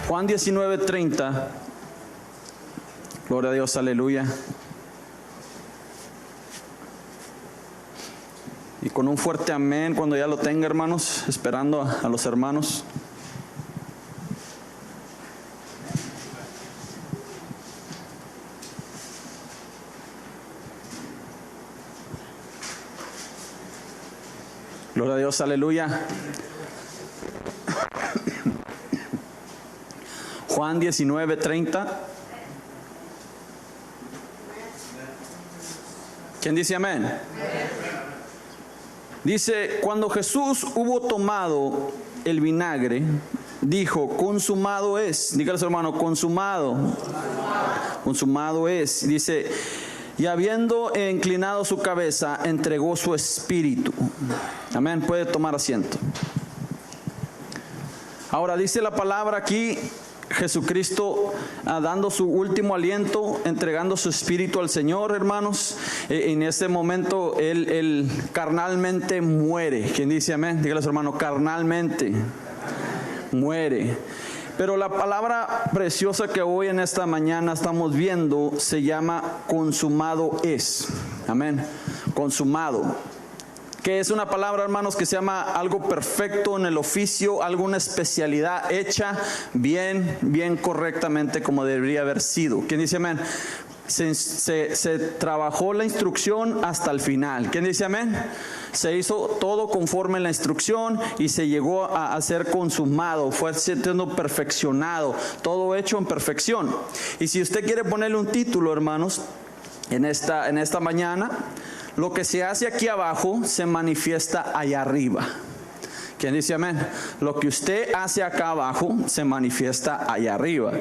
Juan 19:30. Gloria a Dios, aleluya. Y con un fuerte amén cuando ya lo tenga, hermanos, esperando a los hermanos. Gloria a Dios, aleluya. Juan 19:30. ¿Quién dice amén? Dice, cuando Jesús hubo tomado el vinagre, dijo, consumado es. Dígale a su hermano, consumado. Consumado es. Dice, y habiendo inclinado su cabeza, entregó su espíritu. Amén. Puede tomar asiento. Ahora dice la palabra aquí, Jesucristo dando su último aliento, entregando su espíritu al Señor, hermanos. En ese momento él carnalmente muere. ¿Quién dice amén? Dígale a su hermano, carnalmente muere. Pero la palabra preciosa que hoy en esta mañana estamos viendo se llama consumado es. Amén. Consumado. Que es una palabra, hermanos, que se llama algo perfecto en el oficio, alguna especialidad hecha bien correctamente como debería haber sido. ¿Quién dice amén? Se trabajó la instrucción hasta el final. ¿Quién dice amén? Se hizo todo conforme a la instrucción y se llegó a ser consumado, fue siendo perfeccionado, todo hecho en perfección. Y si usted quiere ponerle un título, hermanos, en esta mañana, lo que se hace aquí abajo se manifiesta allá arriba. ¿Quién dice amén? Lo que usted hace acá abajo se manifiesta allá arriba.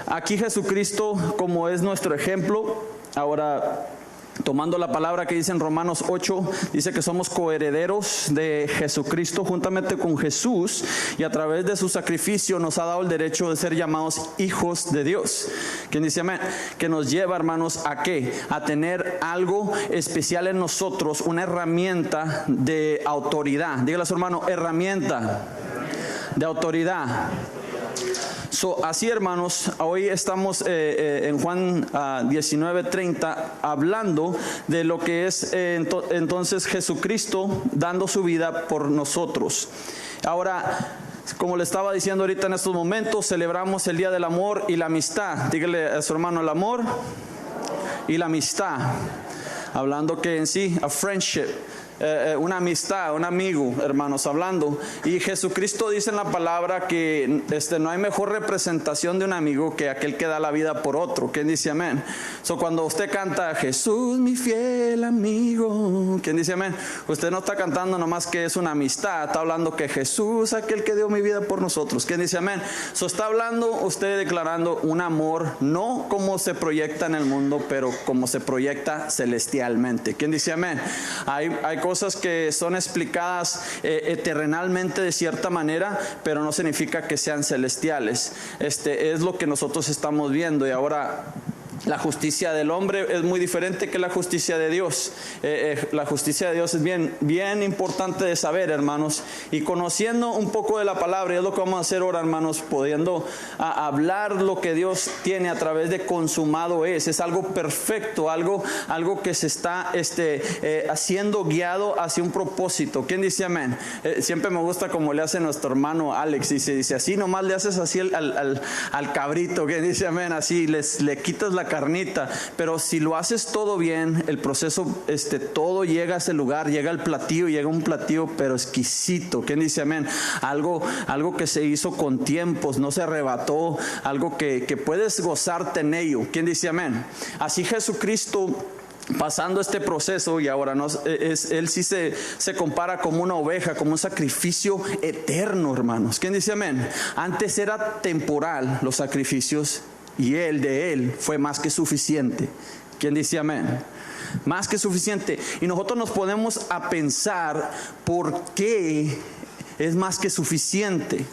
Aquí Jesucristo, como es nuestro ejemplo, ahora tomando la palabra que dice en Romanos 8, dice que somos coherederos de Jesucristo juntamente con Jesús, y a través de su sacrificio nos ha dado el derecho de ser llamados hijos de Dios. ¿Quién dice amén? Que nos lleva, hermanos, ¿a qué? A tener algo especial en nosotros, una herramienta de autoridad. Dígale a su hermano, herramienta de autoridad. Así, hermanos, hoy estamos en Juan 19:30 hablando de lo que es entonces Jesucristo dando su vida por nosotros. Ahora, como le estaba diciendo ahorita, en estos momentos celebramos el Día del Amor y la Amistad. Dígale a su hermano, el amor y la amistad. Hablando que en sí, a friendship. Una amistad, un amigo, hermanos, hablando. Y Jesucristo dice en la palabra que no hay mejor representación de un amigo que aquel que da la vida por otro. ¿Quién dice amén? Cuando usted canta Jesús mi fiel amigo, ¿quién dice amén? Usted no está cantando nomás que es una amistad, está hablando que Jesús, aquel que dio mi vida por nosotros. ¿Quién dice amén? Está hablando usted declarando un amor, no como se proyecta en el mundo, pero como se proyecta celestialmente. ¿Quién dice amén? Hay cosas que son explicadas terrenalmente de cierta manera, pero no significa que sean celestiales. Es lo que nosotros estamos viendo. Y ahora, la justicia del hombre es muy diferente que la justicia de Dios. La justicia de Dios es bien importante de saber, hermanos. Y conociendo un poco de la palabra, y es lo que vamos a hacer ahora, hermanos, pudiendo hablar lo que Dios tiene a través de consumado es algo perfecto, algo que se está haciendo guiado hacia un propósito. ¿Quién dice amén? Siempre me gusta como le hace nuestro hermano Alex, dice así nomás le haces así al cabrito. ¿Quién dice amén? Así le quitas la carnita, pero si lo haces todo bien, el proceso, todo llega a ese lugar, llega al platillo, llega un platillo pero exquisito. ¿Quién dice amén? Algo que se hizo con tiempos, no se arrebató, algo que puedes gozarte en ello. ¿Quién dice amén? Así Jesucristo, pasando este proceso, y ahora él sí se compara como una oveja, como un sacrificio eterno, hermanos. ¿Quién dice amén? Antes era temporal los sacrificios, y de él fue más que suficiente. ¿Quién dice amén? Más que suficiente. Y nosotros nos ponemos a pensar por qué es más que suficiente.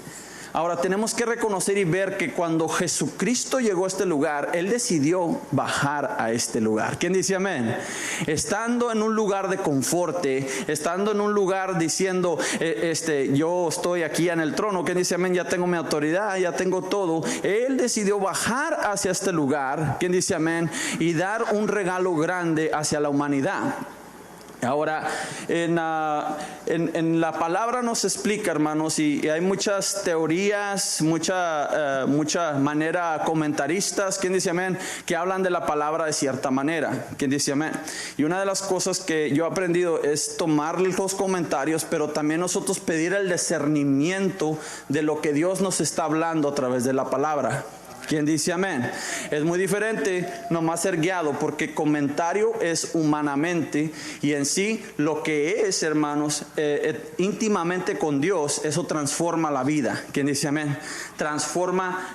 Ahora tenemos que reconocer y ver que cuando Jesucristo llegó a este lugar, Él decidió bajar a este lugar. ¿Quién dice amén? Estando en un lugar de confort, estando en un lugar diciendo, yo estoy aquí en el trono. ¿Quién dice amén? Ya tengo mi autoridad, ya tengo todo. Él decidió bajar hacia este lugar. ¿Quién dice amén? Y dar un regalo grande hacia la humanidad. Ahora, en la palabra nos explica, hermanos, y hay muchas teorías, mucha manera comentaristas, ¿quién dice amén?, que hablan de la palabra de cierta manera, ¿quién dice amén? Y una de las cosas que yo he aprendido es tomar los comentarios, pero también nosotros pedir el discernimiento de lo que Dios nos está hablando a través de la palabra. ¿Quién dice amén? Es muy diferente nomás ser guiado, porque comentario es humanamente, y en sí lo que es, hermanos, íntimamente con Dios, eso transforma la vida. ¿Quién dice amén? Transforma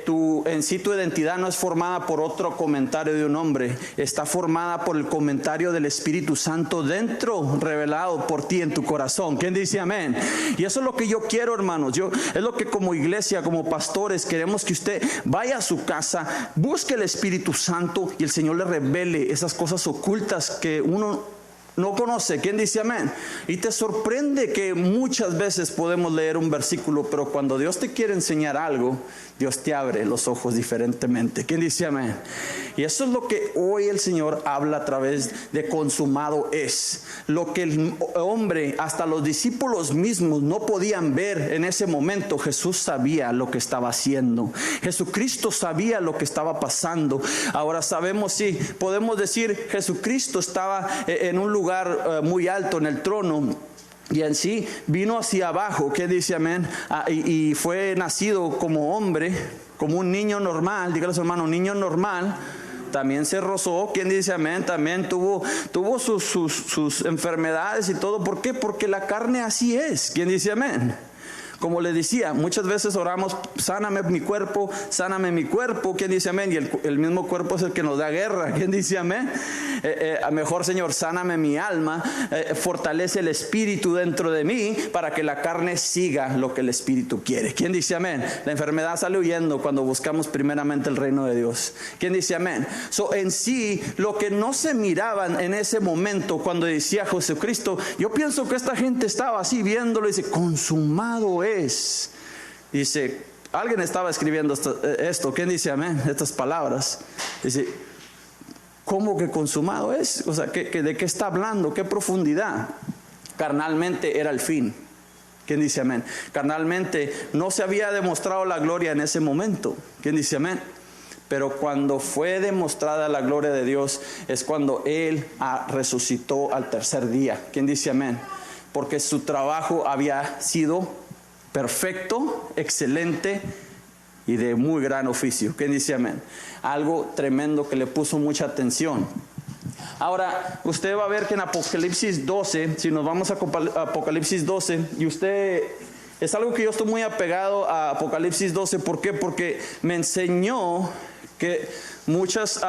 tu identidad no es formada por otro comentario de un hombre, está formada por el comentario del Espíritu Santo dentro, revelado por ti en tu corazón. ¿Quién dice amén? Y eso es lo que yo quiero, hermanos. Es lo que como iglesia, como pastores, queremos que usted vaya a su casa, busque el Espíritu Santo y el Señor le revele esas cosas ocultas que uno no conoce. ¿Quién dice amén? Y te sorprende que muchas veces podemos leer un versículo, pero cuando Dios te quiere enseñar algo, Dios te abre los ojos diferentemente. ¿Quién dice amén? Y eso es lo que hoy el Señor habla a través de consumado es. Lo que el hombre, hasta los discípulos mismos no podían ver en ese momento, Jesús sabía lo que estaba haciendo. Jesucristo sabía lo que estaba pasando. Ahora sabemos, sí, podemos decir, Jesucristo estaba en un lugar muy alto en el trono, y en sí vino hacia abajo. ¿Qué dice amén? Y fue nacido como hombre, como un niño normal. Dígale a su hermano, niño normal. También se rozó. ¿Quién dice amén? También tuvo sus enfermedades y todo. ¿Por qué? Porque la carne así es. ¿Quién dice amén? Como le decía, muchas veces oramos, sáname mi cuerpo, sáname mi cuerpo. ¿Quién dice amén? Y el mismo cuerpo es el que nos da guerra. ¿Quién dice amén? Mejor, Señor, sáname mi alma, fortalece el espíritu dentro de mí para que la carne siga lo que el espíritu quiere. ¿Quién dice amén? La enfermedad sale huyendo cuando buscamos primeramente el reino de Dios. ¿Quién dice amén? En sí, lo que no se miraban en ese momento cuando decía Jesucristo, yo pienso que esta gente estaba así viéndolo y dice, consumado es. Dice, alguien estaba escribiendo esto. ¿Quién dice amén? Estas palabras. Dice, ¿cómo que consumado es? O sea, ¿de qué está hablando? ¿Qué profundidad? Carnalmente era el fin. ¿Quién dice amén? Carnalmente no se había demostrado la gloria en ese momento. ¿Quién dice amén? Pero cuando fue demostrada la gloria de Dios es cuando Él resucitó al tercer día. ¿Quién dice amén? Porque su trabajo había sido perfecto, excelente y de muy gran oficio. ¿Quién dice amén? Algo tremendo que le puso mucha atención. Ahora, usted va a ver que en Apocalipsis 12, si nos vamos a Apocalipsis 12, y usted, es algo que yo estoy muy apegado a Apocalipsis 12. ¿Por qué? Porque me enseñó que muchas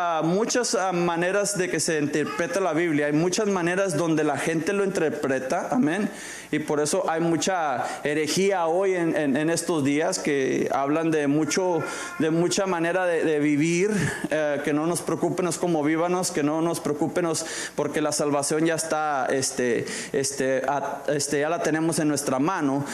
maneras de que se interpreta la Biblia, hay muchas maneras donde la gente lo interpreta, amén, y por eso hay mucha herejía hoy en estos días que hablan de mucha manera de vivir, que no nos preocúpenos como vívanos, que no nos preocúpenos porque la salvación ya está, ya la tenemos en nuestra mano.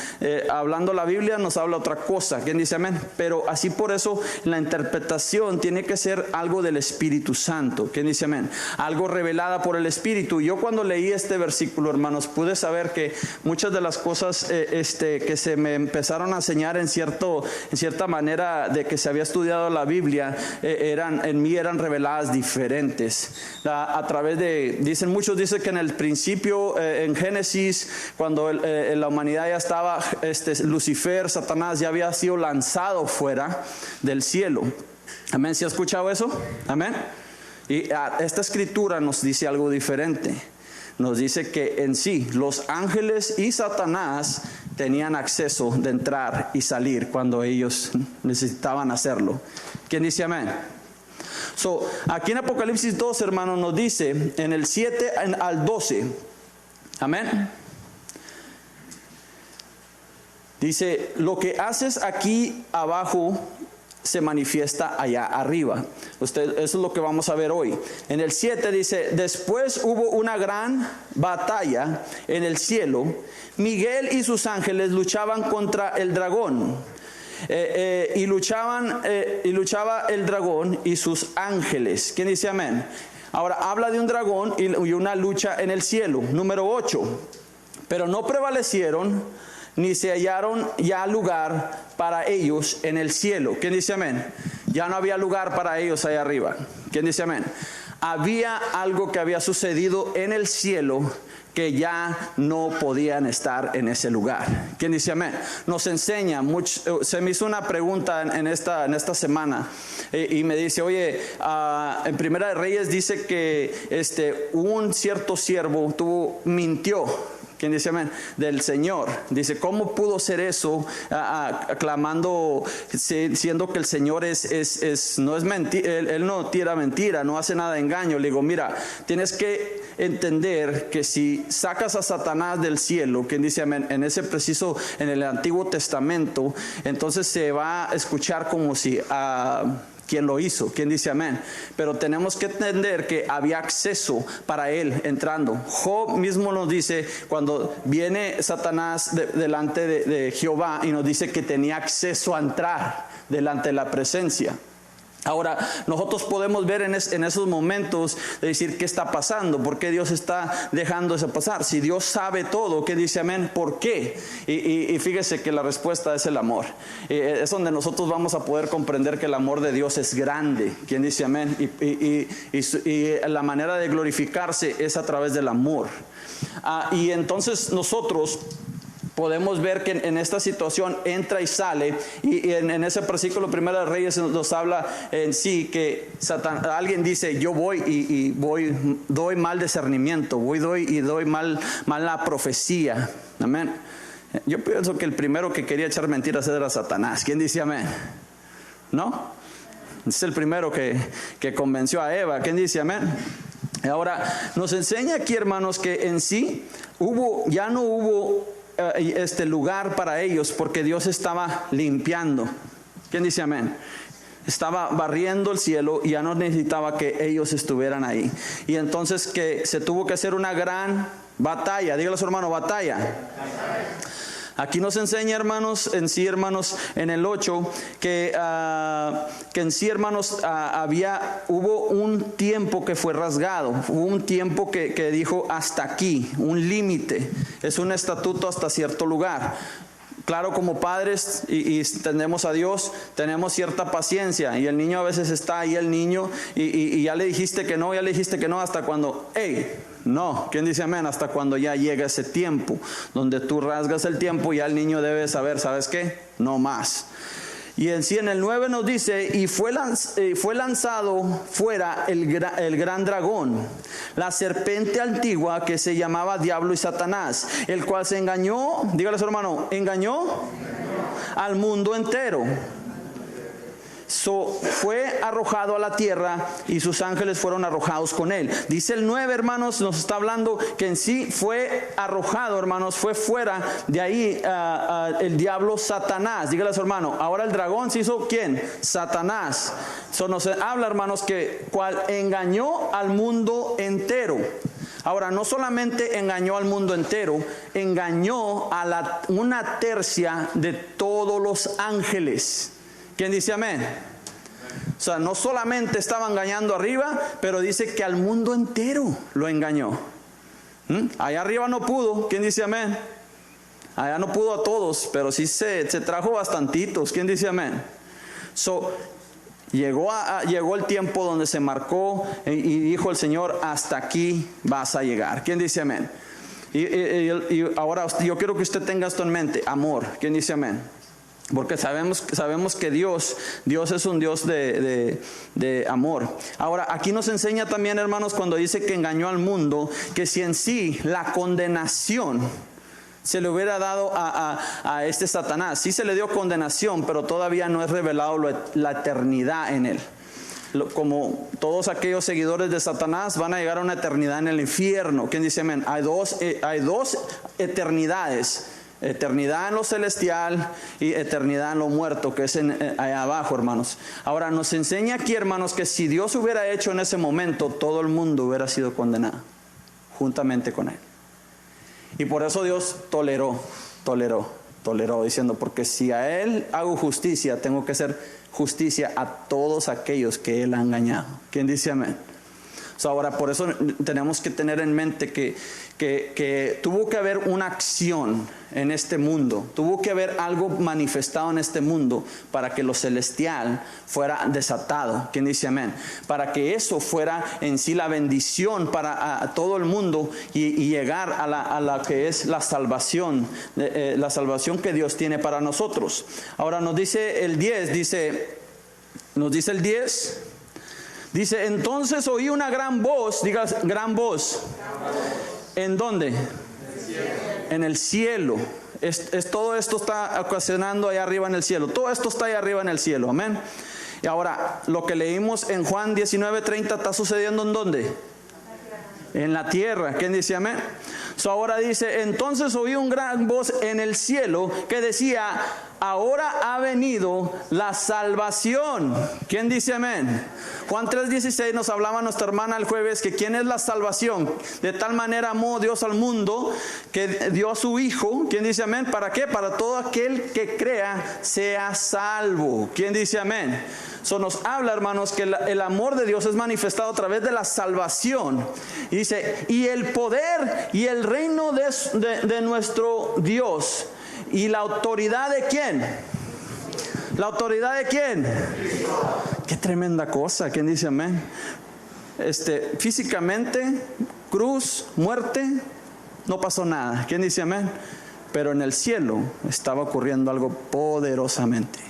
Hablando la Biblia nos habla otra cosa. ¿Quién dice amén? Pero así por eso la interpretación tiene que ser algo del Espíritu Santo. ¿Quién dice amén? Algo revelada por el Espíritu. Yo cuando leí este versículo, hermanos, pude saber que muchas de las cosas que se me empezaron a enseñar en cierta manera de que se había estudiado la Biblia, en mí eran reveladas diferentes. A través de, muchos dicen que en el principio, en Génesis, cuando la humanidad ya estaba, Lucifer, Satanás, ya había sido lanzado fuera del cielo. Amén. ¿Sí ha escuchado eso? Amén. Y esta escritura nos dice algo diferente. Nos dice que en sí los ángeles y Satanás tenían acceso de entrar y salir cuando ellos necesitaban hacerlo. ¿Quién dice amén? Aquí en Apocalipsis 2, hermanos, nos dice en el 7 al 12. Amén. Dice, lo que haces aquí abajo se manifiesta allá arriba. Eso es lo que vamos a ver hoy. En el 7 dice, después hubo una gran batalla en el cielo. Miguel y sus ángeles luchaban contra el dragón. Y luchaba el dragón y sus ángeles. ¿Quién dice amén? Ahora habla de un dragón y una lucha en el cielo. Número 8. Pero no prevalecieron, ni se hallaron ya lugar para ellos en el cielo. ¿Quién dice amén? Ya no había lugar para ellos allá arriba. ¿Quién dice amén? Había algo que había sucedido en el cielo que ya no podían estar en ese lugar. ¿Quién dice amén? Nos enseña mucho. Se me hizo una pregunta en esta semana y me dice, oye, en Primera de Reyes dice que un cierto siervo mintió. ¿Quién dice amén? Del Señor. Dice, ¿cómo pudo ser eso? Clamando, siendo que el Señor no es mentira, él no tira mentira, no hace nada de engaño. Le digo, mira, tienes que entender que si sacas a Satanás del cielo, ¿quién dice amén? En ese preciso, en el Antiguo Testamento, entonces se va a escuchar como si ¿quién lo hizo? ¿Quién dice amén? Pero tenemos que entender que había acceso para él entrando. Job mismo nos dice, cuando viene Satanás delante de Jehová, y nos dice que tenía acceso a entrar delante de la presencia. Ahora, nosotros podemos ver en esos momentos de decir, ¿qué está pasando? ¿Por qué Dios está dejando eso pasar? Si Dios sabe todo, ¿qué dice amén? ¿Por qué? Y fíjese que la respuesta es el amor. Es donde nosotros vamos a poder comprender que el amor de Dios es grande. ¿Quién dice amén? Y la manera de glorificarse es a través del amor. Y entonces nosotros podemos ver que en esta situación entra y sale, y en ese versículo Primera de Reyes nos habla en sí que alguien dice, yo voy doy mal discernimiento, doy mal la profecía. Amén. Yo pienso que el primero que quería echar mentiras era Satanás. ¿Quién dice amén? ¿No? Es el primero que convenció a Eva. ¿Quién dice amén? Ahora, nos enseña aquí, hermanos, que en sí ya no hubo lugar para ellos, porque Dios estaba limpiando. ¿Quién dice amén? Estaba barriendo el cielo y ya no necesitaba que ellos estuvieran ahí. Y entonces que se tuvo que hacer una gran batalla. Dígale a su hermano, batalla. Aquí nos enseña, hermanos, en el 8, que en sí, hermanos, hubo un tiempo que fue rasgado, hubo un tiempo que dijo hasta aquí, un límite, es un estatuto hasta cierto lugar. Claro, como padres y tendemos a Dios, tenemos cierta paciencia, y el niño a veces está ahí, y ya le dijiste que no, hasta cuando, no, ¿quién dice amén? Hasta cuando ya llega ese tiempo, donde tú rasgas el tiempo, ya el niño debe saber, ¿sabes qué? No más. Y en sí, en el 9 nos dice, y fue lanzado fuera el gran dragón, la serpiente antigua que se llamaba Diablo y Satanás, el cual se engañó, dígale a su hermano, engañó al mundo entero. Fue arrojado a la tierra y sus ángeles fueron arrojados con él. Dice el 9, hermanos, nos está hablando que en sí fue arrojado, hermanos, fue fuera de ahí el diablo Satanás. Dígale a su hermano, ahora el dragón se hizo ¿quién? Satanás. Nos habla, hermanos, que cual engañó al mundo entero. Ahora, no solamente engañó al mundo entero, engañó a una tercia de todos los ángeles. ¿Quién dice amén? O sea, no solamente estaba engañando arriba, pero dice que al mundo entero lo engañó. Allá arriba no pudo. ¿Quién dice amén? Allá no pudo a todos, pero sí se trajo bastantitos. ¿Quién dice amén? Llegó el tiempo donde se marcó y dijo el Señor, hasta aquí vas a llegar. ¿Quién dice amén? Y ahora yo quiero que usted tenga esto en mente, amor. ¿Quién dice amén? Porque sabemos que Dios es un Dios de amor. Ahora, aquí nos enseña también, hermanos, cuando dice que engañó al mundo, que si en sí la condenación se le hubiera dado a este Satanás, sí se le dio condenación, pero todavía no es revelado la eternidad en él. Como todos aquellos seguidores de Satanás van a llegar a una eternidad en el infierno. ¿Quién dice amén? Hay dos eternidades. Eternidad en lo celestial y eternidad en lo muerto, que es allá abajo, hermanos. Ahora nos enseña aquí, hermanos, que si Dios hubiera hecho en ese momento, todo el mundo hubiera sido condenado juntamente con Él. Y por eso Dios toleró, diciendo, porque si a Él hago justicia, tengo que hacer justicia a todos aquellos que Él ha engañado. ¿Quién dice amén? Ahora, por eso tenemos que tener en mente que tuvo que haber una acción en este mundo, tuvo que haber algo manifestado en este mundo para que lo celestial fuera desatado. ¿Quién dice amén? Para que eso fuera en sí la bendición para a todo el mundo y llegar a la que es la salvación que Dios tiene para nosotros. Ahora nos dice el 10, nos dice el 10. Dice, entonces oí una gran voz, diga gran voz. ¿En dónde? En el cielo. Todo esto está ocasionando allá arriba en el cielo. Todo esto está allá arriba en el cielo, amén. Y ahora, lo que leímos en Juan 19:30 está sucediendo ¿en dónde? En la tierra. ¿Quién dice amén? Ahora dice, entonces oí una gran voz en el cielo que decía, ahora ha venido la salvación. ¿Quién dice amén? Juan 3:16 nos hablaba nuestra hermana el jueves que quién es la salvación. De tal manera amó Dios al mundo que dio a su Hijo. ¿Quién dice amén? ¿Para qué? Para todo aquel que crea sea salvo. ¿Quién dice amén? Eso nos habla, hermanos, que el amor de Dios es manifestado a través de la salvación. Y dice, y el poder y el reino de nuestro Dios. ¿Y la autoridad de quién? ¿La autoridad de quién? Qué tremenda cosa. ¿Quién dice amén? Físicamente, cruz, muerte, no pasó nada. ¿Quién dice amén? Pero en el cielo estaba ocurriendo algo poderosamente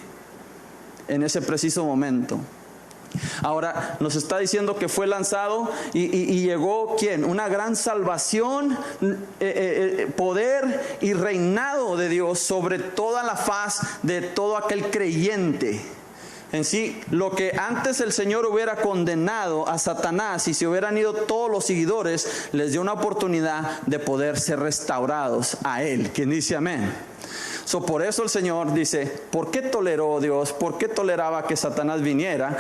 en ese preciso momento. Ahora nos está diciendo que fue lanzado y llegó ¿quién? Una gran salvación, poder y reinado de Dios sobre toda la faz de todo aquel creyente. En sí, lo que antes el Señor hubiera condenado a Satanás y se hubieran ido todos los seguidores, les dio una oportunidad de poder ser restaurados a Él. ¿Quién dice amén? Por eso el Señor dice, ¿por qué toleró Dios? ¿Por qué toleraba que Satanás viniera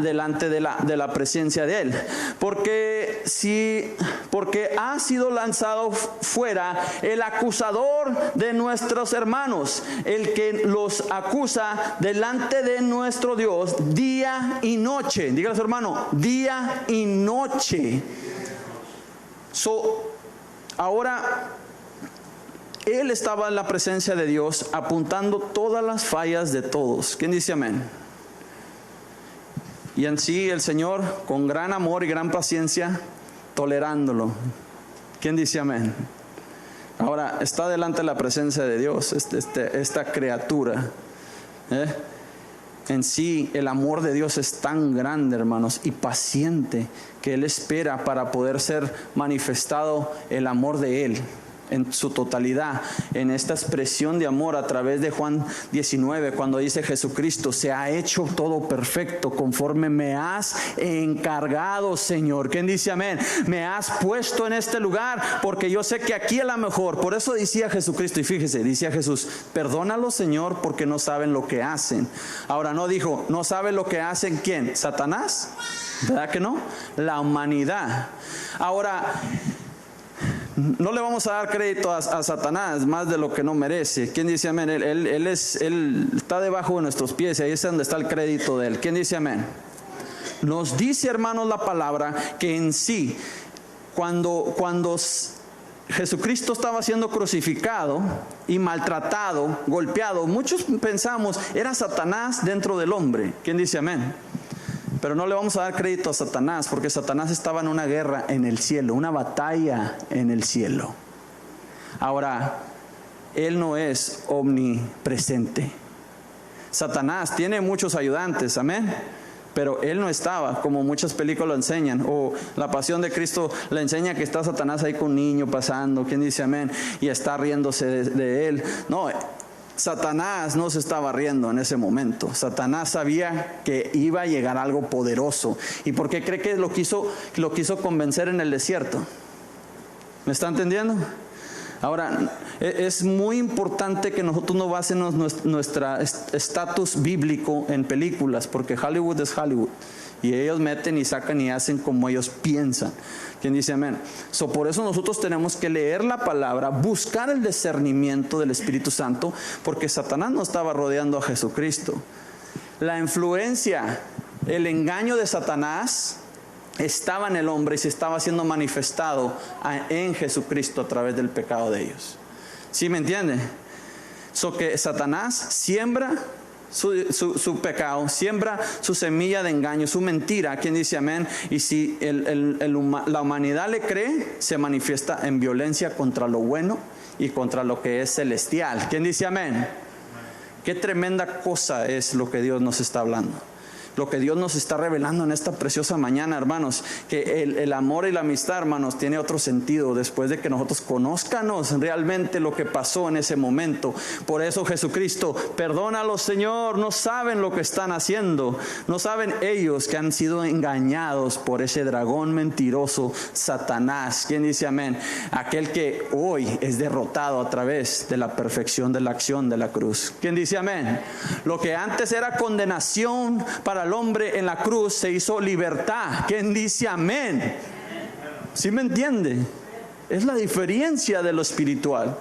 delante de la presencia de Él? Porque ha sido lanzado fuera el acusador de nuestros hermanos, el que los acusa delante de nuestro Dios día y noche. Dígale a su hermano, día y noche. Ahora Él estaba en la presencia de Dios apuntando todas las fallas de todos. ¿Quién dice amén? Y en sí el Señor con gran amor y gran paciencia tolerándolo. ¿Quién dice amén? Ahora está delante de la presencia de Dios esta criatura. En sí el amor de Dios es tan grande, hermanos, y paciente, que Él espera para poder ser manifestado el amor de Él en su totalidad, en esta expresión de amor a través de Juan 19, cuando dice Jesucristo, se ha hecho todo perfecto conforme me has encargado, Señor. ¿Quién dice amén? Me has puesto en este lugar porque yo sé que aquí es la mejor. Por eso decía Jesucristo, y fíjese, decía Jesús, perdónalo, Señor, porque no saben lo que hacen. Ahora no dijo, no sabe lo que hacen, ¿quién? ¿Satanás? ¿Verdad que no? La humanidad. Ahora, no le vamos a dar crédito a Satanás más de lo que no merece. ¿Quién dice amén? Él está debajo de nuestros pies, ahí es donde está el crédito de Él. ¿Quién dice amén? Nos dice, hermanos, la palabra que en sí, cuando Jesucristo estaba siendo crucificado y maltratado, golpeado, muchos pensamos, era Satanás dentro del hombre. ¿Quién dice amén? Pero no le vamos a dar crédito a Satanás, porque Satanás estaba en una guerra en el cielo, una batalla en el cielo. Ahora, Él no es omnipresente. Satanás tiene muchos ayudantes, amén, pero Él no estaba, como muchas películas lo enseñan, o La Pasión de Cristo le enseña que está Satanás ahí con un niño pasando, ¿quién dice amén? Y está riéndose de Él. No, Satanás no se estaba riendo en ese momento. Satanás sabía que iba a llegar algo poderoso. ¿Y por qué cree que lo quiso convencer en el desierto? ¿Me está entendiendo? Ahora, es muy importante que nosotros no basemos nuestro estatus bíblico en películas, porque Hollywood es Hollywood. Y ellos meten y sacan y hacen como ellos piensan. ¿Quién dice amén? Por eso nosotros tenemos que leer la palabra, buscar el discernimiento del Espíritu Santo, porque Satanás no estaba rodeando a Jesucristo. La influencia, el engaño de Satanás estaba en el hombre y se estaba siendo manifestado en Jesucristo a través del pecado de ellos. ¿Sí me entiende? Que Satanás siembra su pecado, siembra su semilla de engaño, su mentira. ¿Quién dice amén? Y si la humanidad le cree, se manifiesta en violencia contra lo bueno y contra lo que es celestial. ¿Quién dice amén? Qué tremenda cosa es lo que Dios nos está hablando. Lo que Dios nos está revelando en esta preciosa mañana, hermanos, que el amor y la amistad, hermanos, tiene otro sentido después de que nosotros conozcanos realmente lo que pasó en ese momento. Por eso Jesucristo, perdónalos, Señor, no saben lo que están haciendo. No saben ellos que han sido engañados por ese dragón mentiroso, Satanás. ¿Quién dice amén? Aquel que hoy es derrotado a través de la perfección de la acción de la cruz. ¿Quién dice amén? Lo que antes era condenación para el hombre en la cruz se hizo libertad. ¿Quién dice amén? ¿Sí me entiende? Es la diferencia de lo espiritual.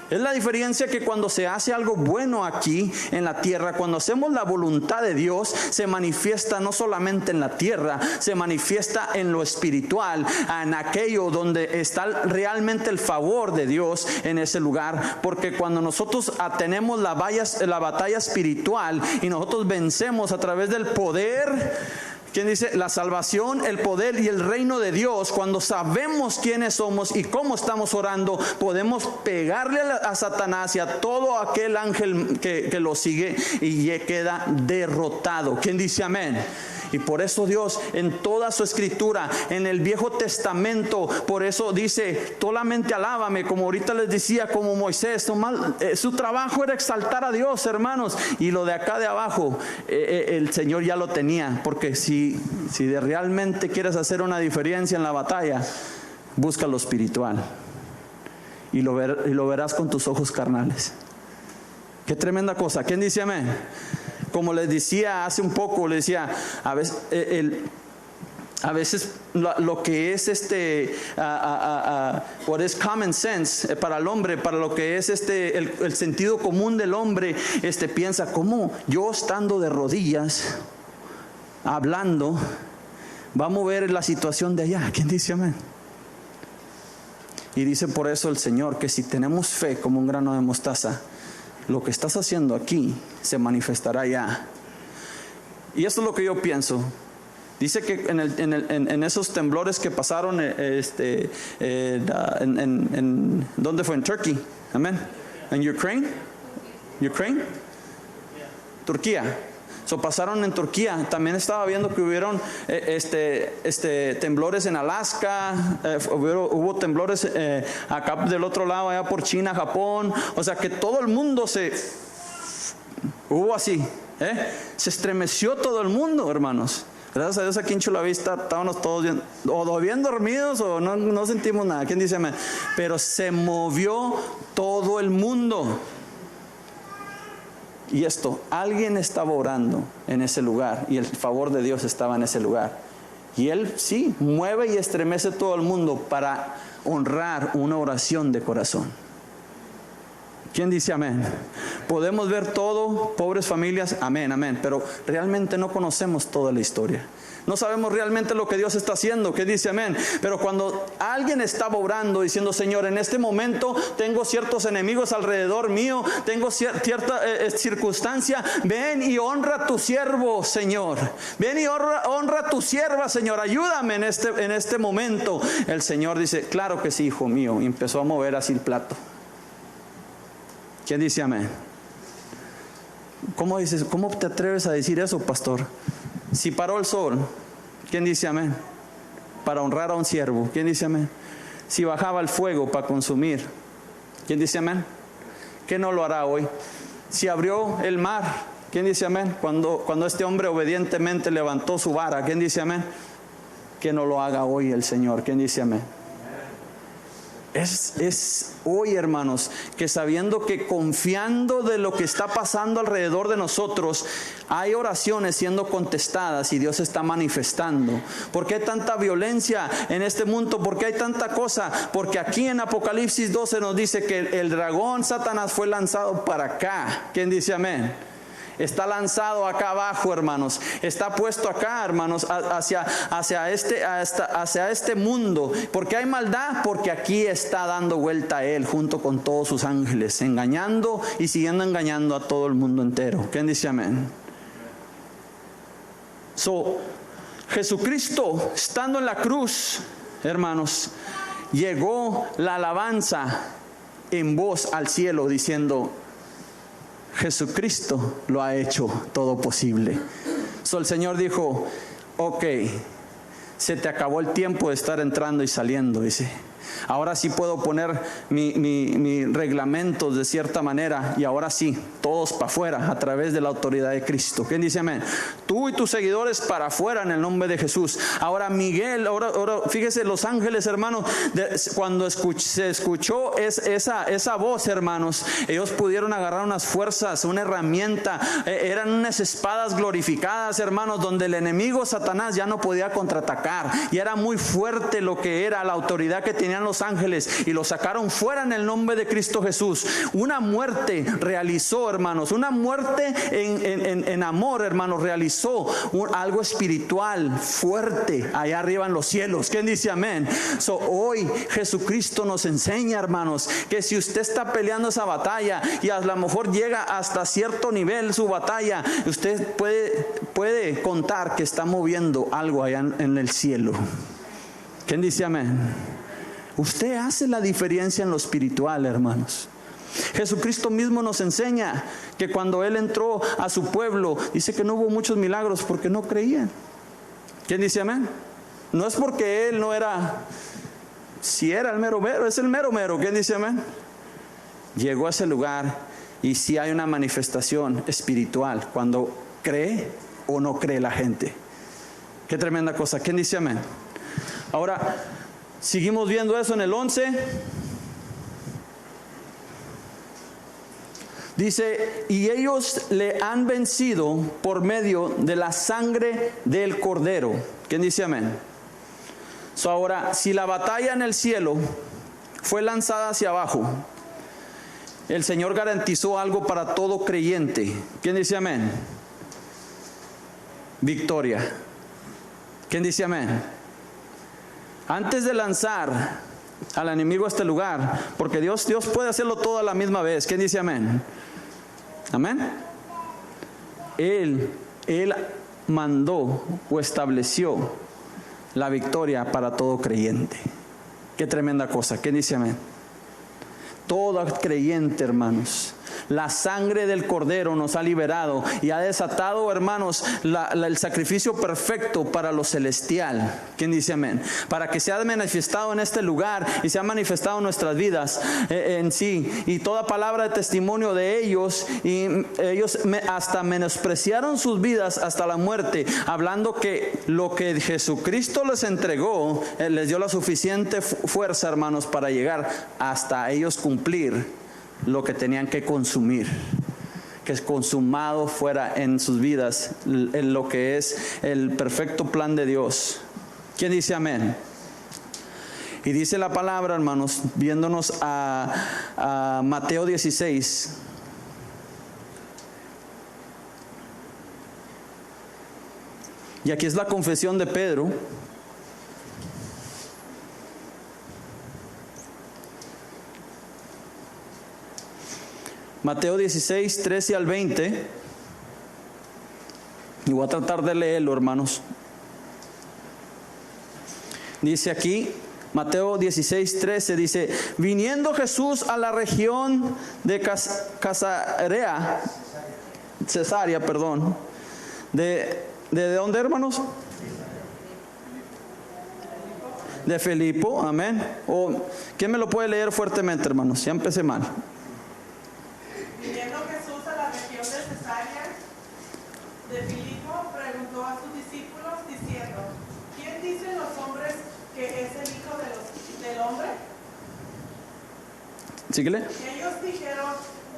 Es la diferencia que cuando se hace algo bueno aquí en la tierra, cuando hacemos la voluntad de Dios, se manifiesta no solamente en la tierra, se manifiesta en lo espiritual, en aquello donde está realmente el favor de Dios en ese lugar. Porque cuando nosotros tenemos la batalla espiritual y nosotros vencemos a través del poder, ¿quién dice? La salvación, el poder y el reino de Dios. Cuando sabemos quiénes somos y cómo estamos orando, podemos pegarle a Satanás y a todo aquel ángel que lo sigue y queda derrotado. ¿Quién dice amén? Y por eso Dios en toda su escritura, en el Viejo Testamento, por eso dice, solamente alábame, como ahorita les decía, como Moisés. Su trabajo era exaltar a Dios, hermanos. Y lo de acá de abajo, el Señor ya lo tenía. Porque si realmente quieres hacer una diferencia en la batalla, busca lo espiritual. Y lo verás con tus ojos carnales. Qué tremenda cosa. ¿Quién dice amén? Como les decía hace un poco, les decía, a veces lo que es what is common sense para el hombre, para lo que es el sentido común del hombre, piensa, ¿cómo yo estando de rodillas hablando va a mover la situación de allá? ¿Quién dice amén? Y dice por eso el Señor que si tenemos fe como un grano de mostaza, lo que estás haciendo aquí se manifestará allá. Y eso es lo que yo pienso. Dice que en esos temblores que pasaron, ¿dónde fue? En Turkey, amén. En Ukraine, Turquía. Pasaron en Turquía. También estaba viendo que hubieron temblores en Alaska, hubo temblores acá del otro lado, allá por China, Japón. O sea que todo el mundo hubo así, se estremeció todo el mundo, hermanos. Gracias a Dios aquí en Chulavista estábamos todos bien dormidos o no sentimos nada. ¿Quién dice amén? Pero se movió todo el mundo. Y alguien estaba orando en ese lugar y el favor de Dios estaba en ese lugar. Y Él sí mueve y estremece todo el mundo para honrar una oración de corazón. ¿Quién dice amén? Podemos ver todo, pobres familias, amén, amén. Pero realmente no conocemos toda la historia. No sabemos realmente lo que Dios está haciendo. ¿Qué dice amén? Pero cuando alguien estaba orando diciendo, Señor, en este momento tengo ciertos enemigos alrededor mío, tengo cierta circunstancia, ven y honra a tu siervo, Señor. Ven y honra a tu sierva, Señor. Ayúdame en este momento. El Señor dice, claro que sí, hijo mío. Y empezó a mover así el plato. ¿Quién dice amén? ¿Cómo te atreves a decir eso, pastor? Si paró el sol, ¿quién dice amén? Para honrar a un siervo, ¿quién dice amén? Si bajaba el fuego para consumir, ¿quién dice amén? ¿Qué no lo hará hoy? Si abrió el mar, ¿quién dice amén? Cuando este hombre obedientemente levantó su vara, ¿quién dice amén? Que no lo haga hoy el Señor, ¿quién dice amén? Es hoy, hermanos, que sabiendo que confiando de lo que está pasando alrededor de nosotros, hay oraciones siendo contestadas y Dios está manifestando. ¿Por qué hay tanta violencia en este mundo? ¿Por qué hay tanta cosa? Porque aquí en Apocalipsis 12 nos dice que el dragón Satanás fue lanzado para acá. ¿Quién dice amén? Está lanzado acá abajo, hermanos. Está puesto acá, hermanos, hacia este mundo. ¿Por qué hay maldad? Porque aquí está dando vuelta a él junto con todos sus ángeles, engañando y siguiendo engañando a todo el mundo entero. ¿Quién dice amén? Jesucristo, estando en la cruz, hermanos, llegó la alabanza en voz al cielo diciendo: Jesucristo lo ha hecho todo posible. El Señor dijo: ok, se te acabó el tiempo de estar entrando y saliendo, dice. Ahora sí puedo poner mi reglamento de cierta manera, y ahora sí, todos para afuera a través de la autoridad de Cristo. ¿Quién dice amén? Tú y tus seguidores para afuera en el nombre de Jesús. Ahora Miguel, ahora fíjese, los ángeles, hermanos, cuando se escuchó esa voz, hermanos, ellos pudieron agarrar unas fuerzas, una herramienta, eran unas espadas glorificadas, hermanos, donde el enemigo Satanás ya no podía contraatacar, y era muy fuerte lo que era la autoridad que tenían los ángeles, y lo sacaron fuera en el nombre de Cristo Jesús. Una muerte realizó, hermanos, una muerte en amor, hermanos, realizó algo espiritual fuerte allá arriba en los cielos. ¿Quién dice amén? Hoy Jesucristo nos enseña, hermanos, que si usted está peleando esa batalla y a lo mejor llega hasta cierto nivel su batalla, usted puede contar que está moviendo algo allá en el cielo. ¿Quién dice amén? Usted hace la diferencia en lo espiritual, hermanos. Jesucristo mismo nos enseña que cuando Él entró a su pueblo, dice que no hubo muchos milagros porque no creían. ¿Quién dice amén? No es porque Él no era, si era el mero mero, es el mero mero. ¿Quién dice amén? Llegó a ese lugar y sí hay una manifestación espiritual cuando cree o no cree la gente. Qué tremenda cosa. ¿Quién dice amén? Ahora, seguimos viendo eso en el 11. Dice: y ellos le han vencido por medio de la sangre del Cordero. ¿Quién dice amén? Ahora, si la batalla en el cielo fue lanzada hacia abajo, el Señor garantizó algo para todo creyente. ¿Quién dice amén? Victoria. ¿Quién dice amén? Antes de lanzar al enemigo a este lugar, porque Dios puede hacerlo todo a la misma vez. ¿Quién dice amén? Amén. Él mandó o estableció la victoria para todo creyente. Qué tremenda cosa. ¿Quién dice amén? Todo creyente, hermanos. La sangre del Cordero nos ha liberado y ha desatado, hermanos, el sacrificio perfecto para lo celestial. ¿Quién dice amén? Para que sea manifestado en este lugar y sea manifestado en nuestras vidas en sí. Y toda palabra de testimonio de ellos, y ellos hasta menospreciaron sus vidas hasta la muerte, hablando que lo que Jesucristo les entregó, les dio la suficiente fuerza, hermanos, para llegar hasta ellos cumplir lo que tenían que consumir, que es consumado fuera en sus vidas en lo que es el perfecto plan de Dios. ¿Quién dice amén? Y dice la palabra, hermanos, viéndonos a Mateo 16. Y aquí es la confesión de Pedro. Mateo 16, 13 al 20. Y voy a tratar de leerlo, hermanos. Dice aquí, Mateo 16, 13, dice: viniendo Jesús a la región de Cesarea, perdón. ¿De dónde, hermanos? De Filipo, amén. ¿Quién me lo puede leer fuertemente, hermanos? Ya empecé mal. Viniendo Jesús a la región de Cesarea de Filipo, preguntó a sus discípulos diciendo: ¿quién dicen los hombres que es el Hijo del Hombre? Síguele. Ellos dijeron,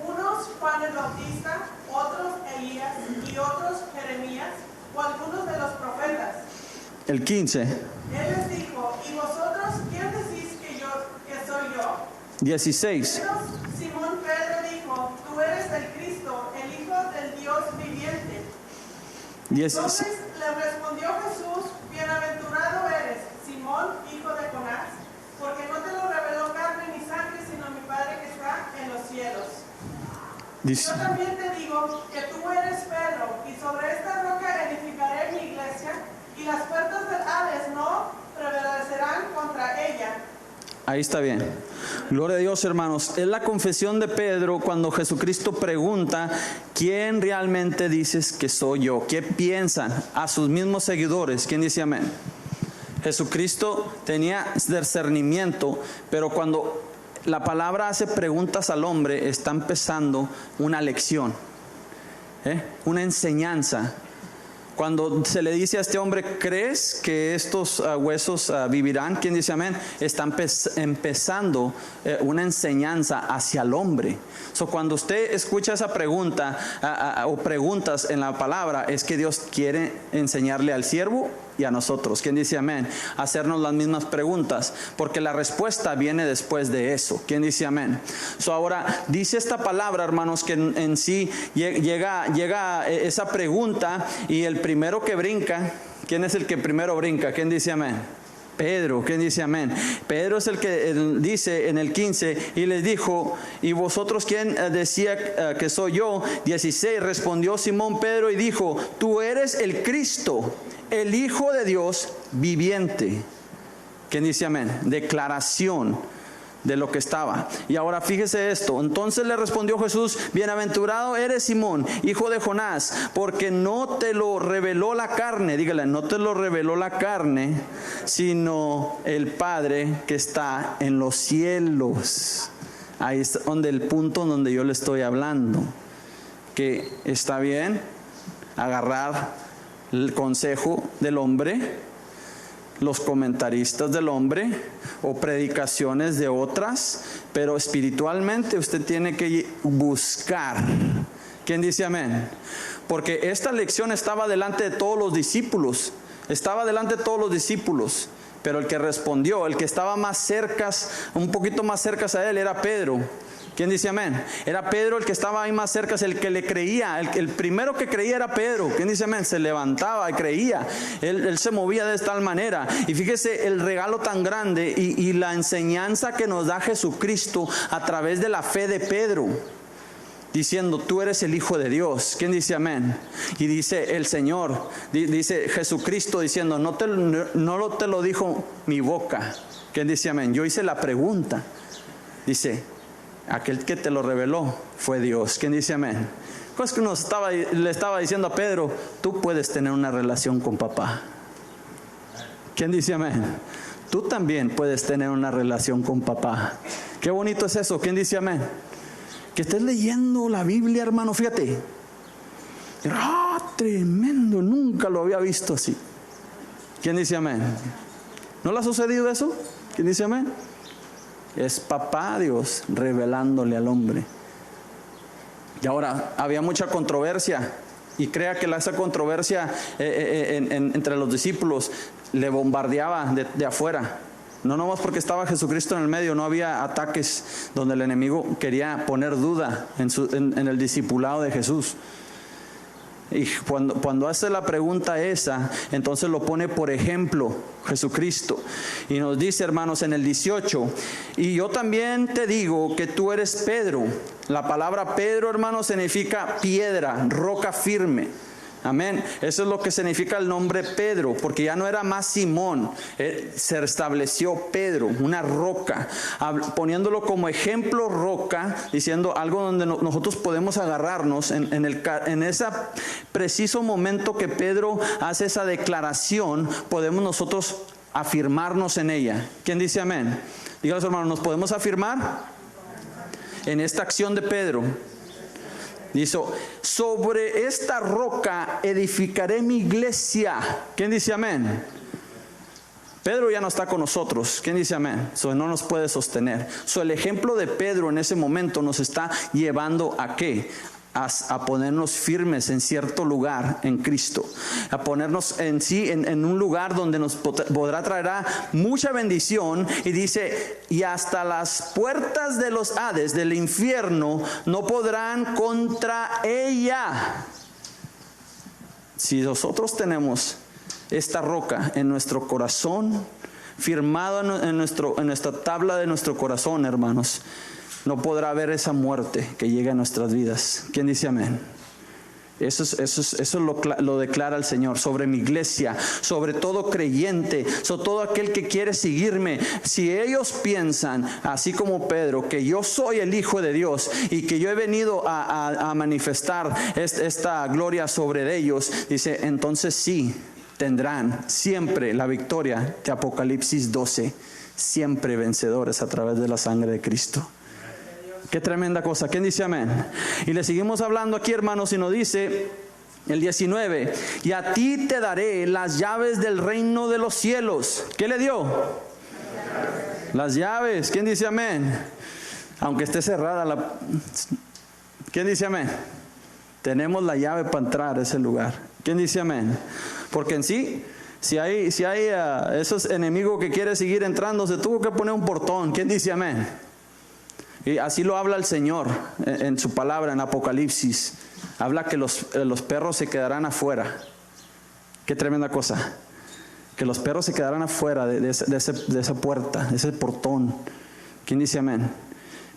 unos Juan el Bautista, otros Elías y otros Jeremías o algunos de los profetas. El 15. Él les dijo, ¿y vosotros quién decís que soy yo? 16. Simón Pedro dijo, tú eres el Cristo, el Hijo del Dios viviente. 16. Entonces le respondió Jesús, bienaventurado eres, Simón, hijo de Jonás, porque no te lo reveló carne ni sangre, sino mi Padre que está en los cielos. Yo también te digo que tú eres Pedro, y sobre esta roca edificaré mi iglesia, y las puertas del Hades no prevalecerán contra ella. Ahí está bien. Gloria a Dios, hermanos. Es la confesión de Pedro cuando Jesucristo pregunta, ¿quién realmente dices que soy yo? ¿Qué piensan? A sus mismos seguidores. ¿Quién dice amén? Jesucristo tenía discernimiento, pero cuando la palabra hace preguntas al hombre, está empezando una lección, una enseñanza. Cuando se le dice a este hombre, ¿crees que estos huesos vivirán? ¿Quién dice amén? Está empezando una enseñanza hacia el hombre. Cuando usted escucha esa pregunta o preguntas en la palabra, es que Dios quiere enseñarle al siervo y a nosotros. ¿Quién dice amén? Hacernos las mismas preguntas, porque la respuesta viene después de eso. ¿Quién dice amén? Ahora, dice esta palabra, hermanos, que en sí llega esa pregunta, y el primero que brinca, ¿quién es el que primero brinca? ¿Quién dice amén? Pedro. ¿Quién dice amén? Pedro es el que dice en el 15, y les dijo, ¿y vosotros quién decía que soy yo? 16, respondió Simón Pedro y dijo, tú eres el Cristo, el Hijo de Dios viviente. ¿Quién dice amén? Declaración de lo que estaba. Y ahora fíjese esto. Entonces le respondió Jesús, bienaventurado eres Simón, hijo de Jonás, porque no te lo reveló la carne, dígale, no te lo reveló la carne, sino el Padre que está en los cielos. Ahí es donde el punto donde yo le estoy hablando, que está bien agarrar el consejo del hombre, los comentaristas del hombre o predicaciones de otras, pero espiritualmente usted tiene que buscar. ¿Quién dice amén? Porque esta lección estaba delante de todos los discípulos, pero el que respondió, el que estaba más cerca, un poquito más cerca a él, era Pedro. ¿Quién dice amén? Era Pedro el que estaba ahí más cerca, el que le creía, el primero que creía era Pedro. ¿Quién dice amén? Se levantaba y creía, él se movía de tal manera. Y fíjese el regalo tan grande y la enseñanza que nos da Jesucristo a través de la fe de Pedro, diciendo, tú eres el Hijo de Dios. ¿Quién dice amén? Y dice el Señor, dice Jesucristo diciendo, no te lo dijo mi boca. ¿Quién dice amén? Yo hice la pregunta. Dice, aquel que te lo reveló fue Dios. ¿Quién dice amén? Pues que le estaba diciendo a Pedro, tú puedes tener una relación con papá. ¿Quién dice amén? Tú también puedes tener una relación con papá. Qué bonito es eso. ¿Quién dice amén? Que estés leyendo la Biblia, hermano, fíjate. Tremendo, nunca lo había visto así. ¿Quién dice amén? ¿No le ha sucedido eso? ¿Quién dice amén? Es papá Dios revelándole al hombre. Y ahora, había mucha controversia, y crea que esa controversia entre los discípulos le bombardeaba de afuera. No nomás porque estaba Jesucristo en el medio, no había ataques donde el enemigo quería poner duda en el discipulado de Jesús. Y cuando hace la pregunta esa, entonces lo pone por ejemplo Jesucristo. Y nos dice, hermanos, en el 18, y yo también te digo que tú eres Pedro. La palabra Pedro, hermanos, significa piedra, roca firme. Amén. Eso es lo que significa el nombre Pedro, porque ya no era más Simón, se estableció Pedro, una roca, poniéndolo como ejemplo roca, diciendo algo donde nosotros podemos agarrarnos en ese preciso momento que Pedro hace esa declaración, podemos nosotros afirmarnos en ella. ¿Quién dice amén? Díganos, hermanos, ¿nos podemos afirmar en esta acción de Pedro? Dice, sobre esta roca edificaré mi iglesia. ¿Quién dice amén? Pedro ya no está con nosotros. ¿Quién dice amén? No nos puede sostener. El ejemplo de Pedro en ese momento nos está llevando ¿a qué? A ponernos firmes en cierto lugar en Cristo, a ponernos en un lugar donde nos traerá mucha bendición. Y dice, y hasta las puertas de los Hades, del infierno, no podrán contra ella. Si nosotros tenemos esta roca en nuestro corazón, firmado en nuestra tabla de nuestro corazón, hermanos, no podrá haber esa muerte que llega a nuestras vidas. ¿Quién dice amén? Eso lo declara el Señor sobre mi iglesia, sobre todo creyente, sobre todo aquel que quiere seguirme. Si ellos piensan, así como Pedro, que yo soy el Hijo de Dios y que yo he venido a manifestar esta gloria sobre ellos, dice, entonces sí, tendrán siempre la victoria de Apocalipsis 12, siempre vencedores a través de la sangre de Cristo. Qué tremenda cosa. ¿Quién dice amén? Y le seguimos hablando aquí, hermanos, y nos dice el 19, y a ti te daré las llaves del reino de los cielos. ¿Qué le dio? Las llaves. ¿Quién dice amén? Aunque esté cerrada ¿Quién dice amén? Tenemos la llave para entrar a ese lugar. ¿Quién dice amén? Porque en sí, si hay esos enemigos que quiere seguir entrando, se tuvo que poner un portón. ¿Quién dice amén? Y así lo habla el Señor en su palabra en Apocalipsis. Habla que los perros se quedarán afuera. Qué tremenda cosa. Que los perros se quedarán afuera de esa puerta, de ese portón. ¿Quién dice amén?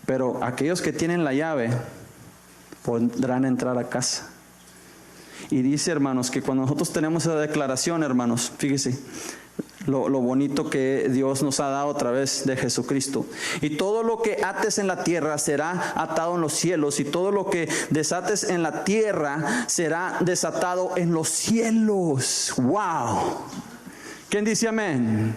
Pero aquellos que tienen la llave podrán entrar a casa. Y dice, hermanos, que cuando nosotros tenemos esa declaración, hermanos, fíjese lo bonito que Dios nos ha dado a través de Jesucristo. Y todo lo que ates en la tierra será atado en los cielos, y todo lo que desates en la tierra será desatado en los cielos. ¡Wow! ¿Quién dice amén?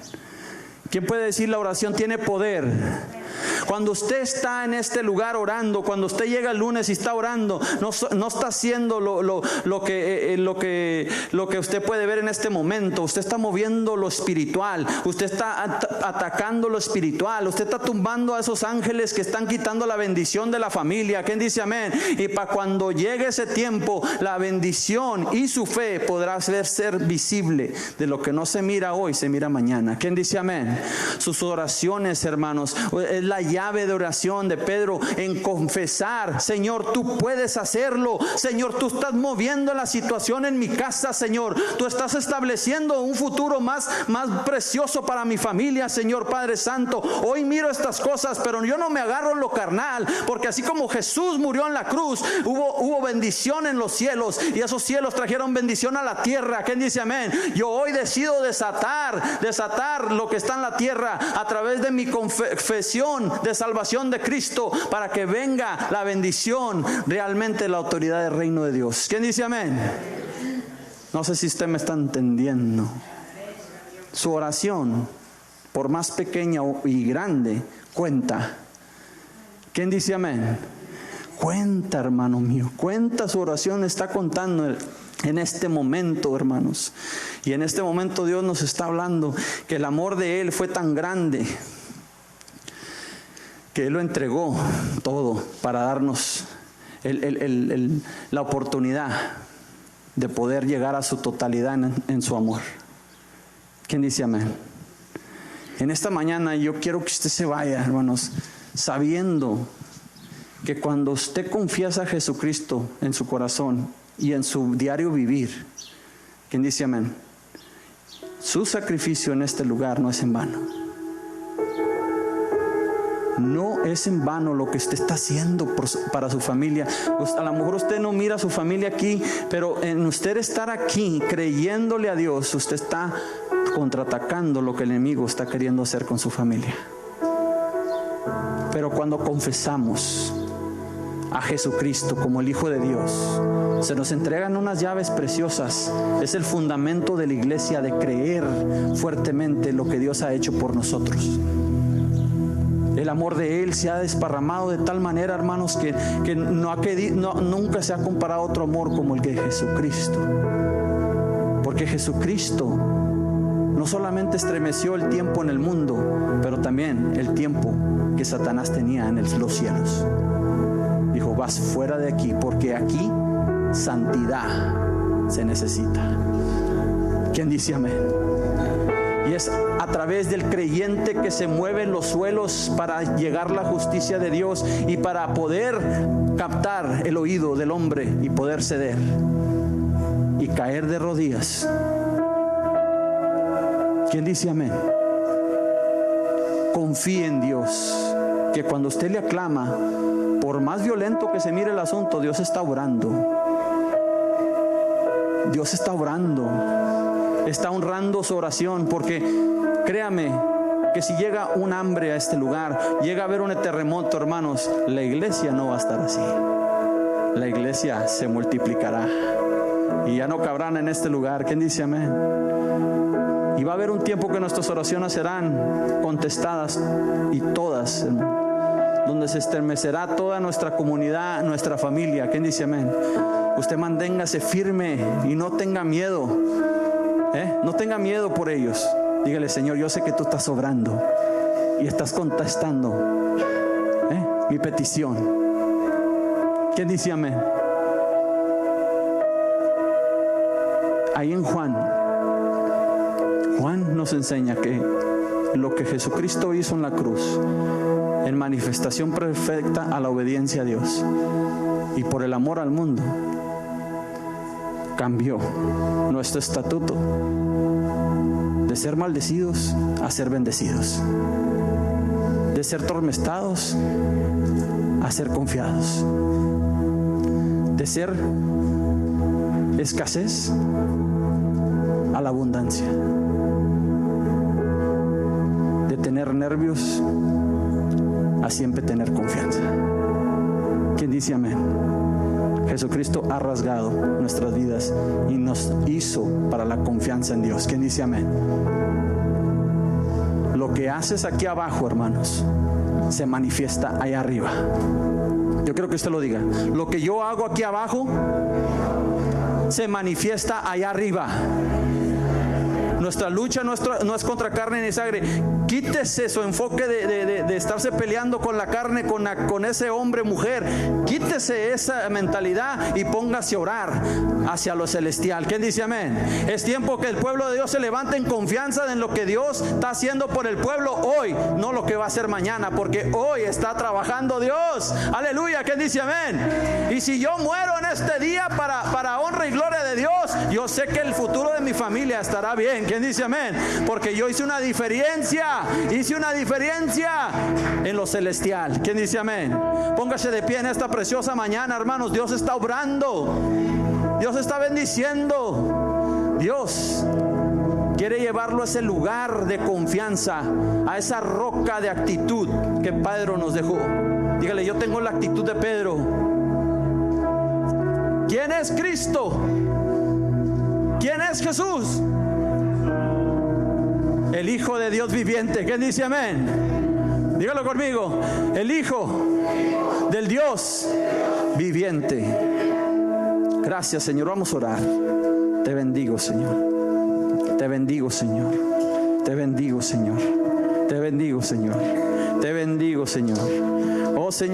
¿Quién puede decir la oración tiene poder? Cuando usted está en este lugar orando, cuando usted llega el lunes y está orando, no está haciendo lo que usted puede ver en este momento. Usted está moviendo lo espiritual, usted está atacando lo espiritual, usted está tumbando a esos ángeles que están quitando la bendición de la familia. ¿Quién dice amén? Y para cuando llegue ese tiempo, la bendición y su fe podrá ser visible. De lo que no se mira hoy, se mira mañana. ¿Quién dice amén? Sus oraciones, hermanos, es la llave de oración de Pedro en confesar: Señor, tú puedes hacerlo. Señor, tú estás moviendo la situación en mi casa. Señor, tú estás estableciendo un futuro más precioso para mi familia. Señor Padre Santo, hoy miro estas cosas, pero yo no me agarro en lo carnal, porque así como Jesús murió en la cruz, hubo bendición en los cielos, y esos cielos trajeron bendición a la tierra. ¿Quién dice amén? Yo hoy decido desatar lo que está en la tierra a través de mi confesión de salvación de Cristo, para que venga la bendición, realmente la autoridad del reino de Dios. ¿Quién dice amén? No sé si usted me está entendiendo. Su oración, por más pequeña y grande, cuenta. ¿Quién dice amén? Cuenta, hermano mío, cuenta. Su oración está contando en este momento, hermanos. Y en este momento Dios nos está hablando que el amor de Él fue tan grande que Él lo entregó todo para darnos la oportunidad de poder llegar a su totalidad en su amor. ¿Quién dice amén? En esta mañana yo quiero que usted se vaya, hermanos, sabiendo que cuando usted confiesa a Jesucristo en su corazón y en su diario vivir, ¿quién dice amén? Su sacrificio en este lugar no es en vano. No es en vano lo que usted está haciendo para su familia. Pues a lo mejor usted no mira a su familia aquí, pero en usted estar aquí creyéndole a Dios, usted está contraatacando lo que el enemigo está queriendo hacer con su familia. Pero cuando confesamos a Jesucristo como el Hijo de Dios, se nos entregan unas llaves preciosas. Es el fundamento de la iglesia, de creer fuertemente lo que Dios ha hecho por nosotros. El amor de Él se ha desparramado de tal manera, hermanos, que nunca se ha comparado otro amor como el de Jesucristo. Porque Jesucristo no solamente estremeció el tiempo en el mundo, pero también el tiempo que Satanás tenía en los cielos. Dijo: vas fuera de aquí, porque aquí santidad se necesita. ¿Quién dice amén? Y es a través del creyente que se mueven los suelos para llegar la justicia de Dios y para poder captar el oído del hombre y poder ceder y caer de rodillas. ¿Quién dice amén? Confíe en Dios, que cuando usted le aclama, por más violento que se mire el asunto, Dios está obrando. Dios está obrando, está honrando su oración, porque créame que si llega un hambre a este lugar, llega a haber un terremoto, hermanos, la iglesia no va a estar así. La iglesia se multiplicará y ya no cabrán en este lugar. ¿Quién dice amén? Y va a haber un tiempo que nuestras oraciones serán contestadas, y todas, donde se estremecerá toda nuestra comunidad, nuestra familia. ¿Quién dice amén? Usted manténgase firme y no tenga miedo. No tenga miedo por ellos. Dígale: Señor, yo sé que tú estás obrando y estás contestando mi petición. ¿Quién dice amén? Ahí en Juan nos enseña que lo que Jesucristo hizo en la cruz, en manifestación perfecta a la obediencia a Dios y por el amor al mundo, cambió nuestro estatuto de ser maldecidos a ser bendecidos, de ser tormentados a ser confiados, de ser escasez a la abundancia, de tener nervios a siempre tener confianza. ¿Quién dice amén? Jesucristo ha rasgado nuestras vidas y nos hizo para la confianza en Dios. ¿Quién dice amén? Lo que haces aquí abajo, hermanos, se manifiesta allá arriba. Yo quiero que usted lo diga. Lo que yo hago aquí abajo se manifiesta allá arriba. Nuestra lucha no es contra carne ni sangre. Quítese su enfoque de estarse peleando con la carne, con ese hombre, mujer. Quítese esa mentalidad y póngase a orar hacia lo celestial. ¿Quién dice amén? Es tiempo que el pueblo de Dios se levante en confianza en lo que Dios está haciendo por el pueblo hoy, no lo que va a hacer mañana, porque hoy está trabajando Dios. Aleluya. ¿Quién dice amén? Y si yo muero en este día para honra y gloria de Dios, yo sé que el futuro de mi familia estará bien. ¿Quién dice amén? Porque yo hice una diferencia en lo celestial. ¿Quién dice amén? Póngase de pie en esta preciosa mañana, hermanos. Dios está obrando, Dios está bendiciendo. Dios quiere llevarlo a ese lugar de confianza, a esa roca de actitud que Pedro nos dejó. Dígale: yo tengo la actitud de Pedro. ¿Quién es Cristo? ¿Quién es Jesús? El Hijo de Dios viviente. ¿Quién dice amén? Dígalo conmigo: el Hijo del Dios viviente. Gracias, Señor. Vamos a orar. Te bendigo, Señor. Te bendigo, Señor. Te bendigo, Señor. Te bendigo, Señor. Te bendigo, Señor. Oh, Señor.